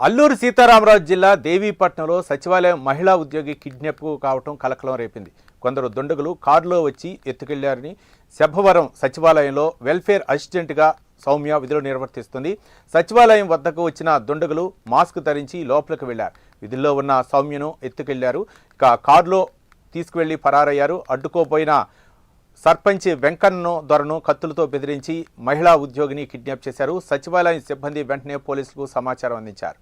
అల్లూరు సీతారామరాజు జిల్లా దేవీపట్నంలో సచివాలయం మహిళా ఉద్యోగి కిడ్నాప్ కావటం కలకలం రేపింది. కొందరు దుండగులు కారులో వచ్చి ఎత్తుకెళ్లారని శభవరం సచివాలయంలో వెల్ఫేర్ అసిస్టెంట్గా సౌమ్య విధులు నిర్వర్తిస్తుంది. సచివాలయం వద్దకు వచ్చిన దుండగులు మాస్క్ ధరించి లోపలికి వెళ్లారు. విధుల్లో ఉన్న సౌమ్యను ఎత్తుకెళ్లారు. ఇక కారులో తీసుకువెళ్లి పరారయ్యారు. అడ్డుకోపోయిన సర్పంచ్ వెంకన్నను దొరను కత్తులతో బెదిరించి మహిళా ఉద్యోగిని కిడ్నాప్ చేశారు. సచివాలయం సిబ్బంది వెంటనే పోలీసులకు సమాచారం అందించారు.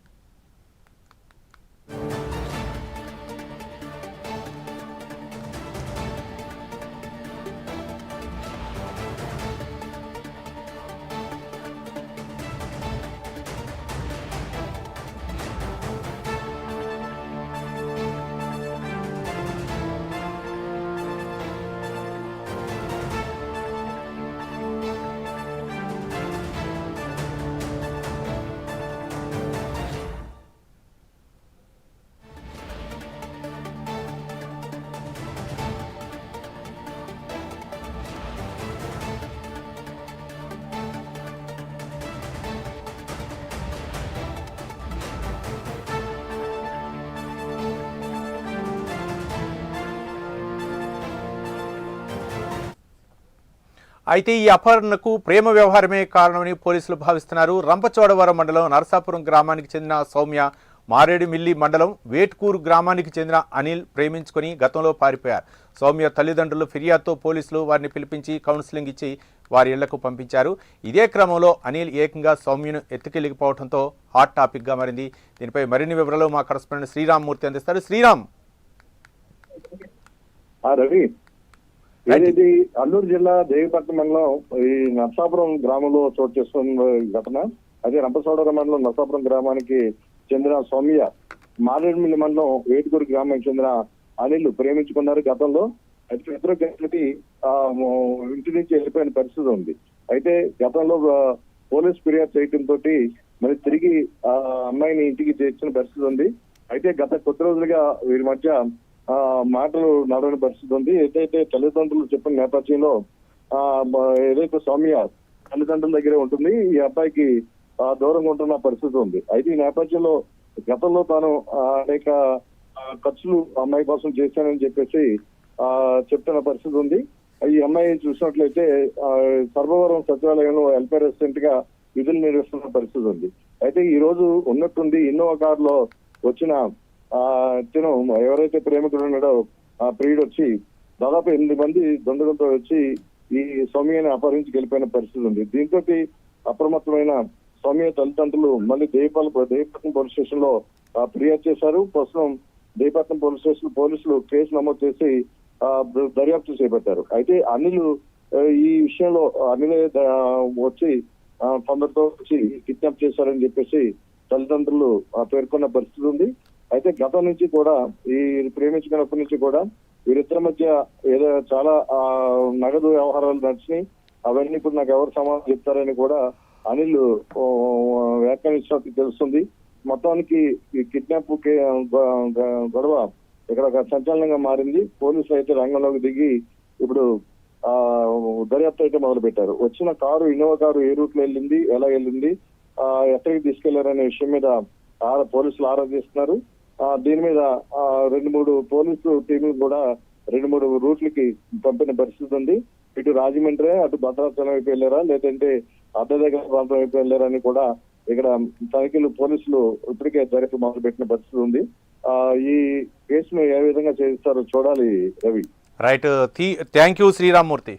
అయితే ఈ అపహరణకు ప్రేమ వ్యవహారమే కారణమని పోలీసులు భావిస్తున్నారు. రంపచోడవరం మండలం నరసాపురం గ్రామానికి చెందిన సౌమ్య మారేడుమిల్లి మండలం వేట్కూరు గ్రామానికి చెందిన అనిల్ ప్రేమించుకొని గతంలో పారిపోయారు. సౌమ్య తల్లిదండ్రులు ఫిర్యాదుతో పోలీసులు వారిని పిలిపించి కౌన్సిలింగ్ ఇచ్చి వారి ఇళ్లకు పంపించారు. ఇదే క్రమంలో అనిల్ ఏకంగా సౌమ్యను ఎత్తుకెళ్లిపోవడంతో హాట్ టాపిక్గా మారింది. దీనిపై మరిన్ని వివరాలు మా కరెస్పాండెంట్ శ్రీరామ్మూర్తి అందిస్తారు. శ్రీరామ్. రవి, ఇది అల్లూరు జిల్లా దేవిపట్నం మండలం ఈ నర్సాపురం గ్రామంలో చోటు చేసుకున్న ఘటన. అదే రంపచోడవరం మండలం నర్సాపురం గ్రామానికి చెందిన సౌమ్య మారేడుమిల్లి మండలం వేటుకూరు గ్రామానికి చెందిన అనిల్ ప్రేమించుకున్నారు గతంలో. అయితే ఇద్దరు కలిపి ఇంటి నుంచి వెళ్ళిపోయిన పరిస్థితి ఉంది. అయితే గతంలో పోలీస్ ఫిర్యాదు చేయడంతో మరి తిరిగి ఆ అమ్మాయిని ఇంటికి చేర్చిన పరిస్థితి ఉంది. అయితే గత కొద్ది రోజులుగా వీరి మధ్య మాటలు నడవని పరిస్థితి ఉంది. ఏదైతే తల్లిదండ్రులు చెప్పిన నేపథ్యంలో ఏదైతే సౌమ్య తల్లిదండ్రుల దగ్గరే ఉంటుంది, ఈ అబ్బాయికి దూరంగా ఉంటున్న పరిస్థితి ఉంది. అయితే ఈ నేపథ్యంలో గతంలో తాను అనేక ఖర్చులు అమ్మాయి కోసం చేశానని చెప్పేసి చెప్తున్న పరిస్థితి ఉంది. ఈ అమ్మాయి చూసినట్లయితే సర్వవరం సచివాలయంలో వెల్ఫేర్ అసిస్టెంట్ గా విధులు నిర్వహిస్తున్న పరిస్థితి ఉంది. అయితే ఈ రోజు ఉన్నట్టుండి ఇన్నోవా కారులో వచ్చిన తిను ఎవరైతే ప్రేమికుడు ఉన్నాడో ఆ ప్రియుడు వచ్చి దాదాపు 8 మంది దుండగులతో వచ్చి ఈ సౌమ్యని అపహరించి వెళ్ళిపోయిన పరిస్థితి ఉంది. దీంతో అప్రమత్తమైన సౌమ్య తల్లిదండ్రులు మళ్ళీ దేవిపట్నం పోలీస్ స్టేషన్ లో ఫిర్యాదు చేశారు. ప్రస్తుతం దేవిపట్నం పోలీస్ స్టేషన్ పోలీసులు కేసు నమోదు చేసి దర్యాప్తు చేపట్టారు. అయితే అనిల్ ఈ విషయంలో అనిలే వచ్చి కొందరితో వచ్చి కిడ్నాప్ చేశారని చెప్పేసి తల్లిదండ్రులు పేర్కొన్న పరిస్థితి ఉంది. అయితే గతం నుంచి కూడా ఈ ప్రేమించుకున్నప్పటి నుంచి కూడా వీరిద్దరి మధ్య ఏదో చాలా నగదు వ్యవహారాలు నడిచినాయి. అవన్నీ ఇప్పుడు నాకు ఎవరు సమాధానం చెప్తారని కూడా అనిల్ వ్యాఖ్యానించినట్టు తెలుస్తుంది. మొత్తానికి ఈ కిడ్నాప్ గొడవ ఇక్కడ సంచలనంగా మారింది. పోలీసులు అయితే రంగంలోకి దిగి ఇప్పుడు దర్యాప్తు అయితే మొదలు పెట్టారు. వచ్చిన కారు ఇన్నోవా కారు ఏ రూట్ లో వెళ్ళింది, ఎలా వెళ్ళింది, ఎక్కడికి తీసుకెళ్లారనే విషయం మీద పోలీసులు ఆరా తీస్తున్నారు. దీని మీద 2-3 పోలీసు టీంలు కూడా 2-3 రూట్లకి పంపిన పరిస్థితి ఉంది. ఇటు రాజమండ్రి, అటు భద్రాచలం వైపు వెళ్ళారా, లేదంటే అద్దె ప్రాంతం వైపు వెళ్ళారా అని కూడా ఇక్కడ తనిఖీలు పోలీసులు ఇప్పటికే దర్యాప్తు మొదలు పెట్టిన పరిస్థితి ఉంది. ఈ కేసును ఏ విధంగా చేస్తారో చూడాలి Ravi. Right, thank you Sriramamurthy.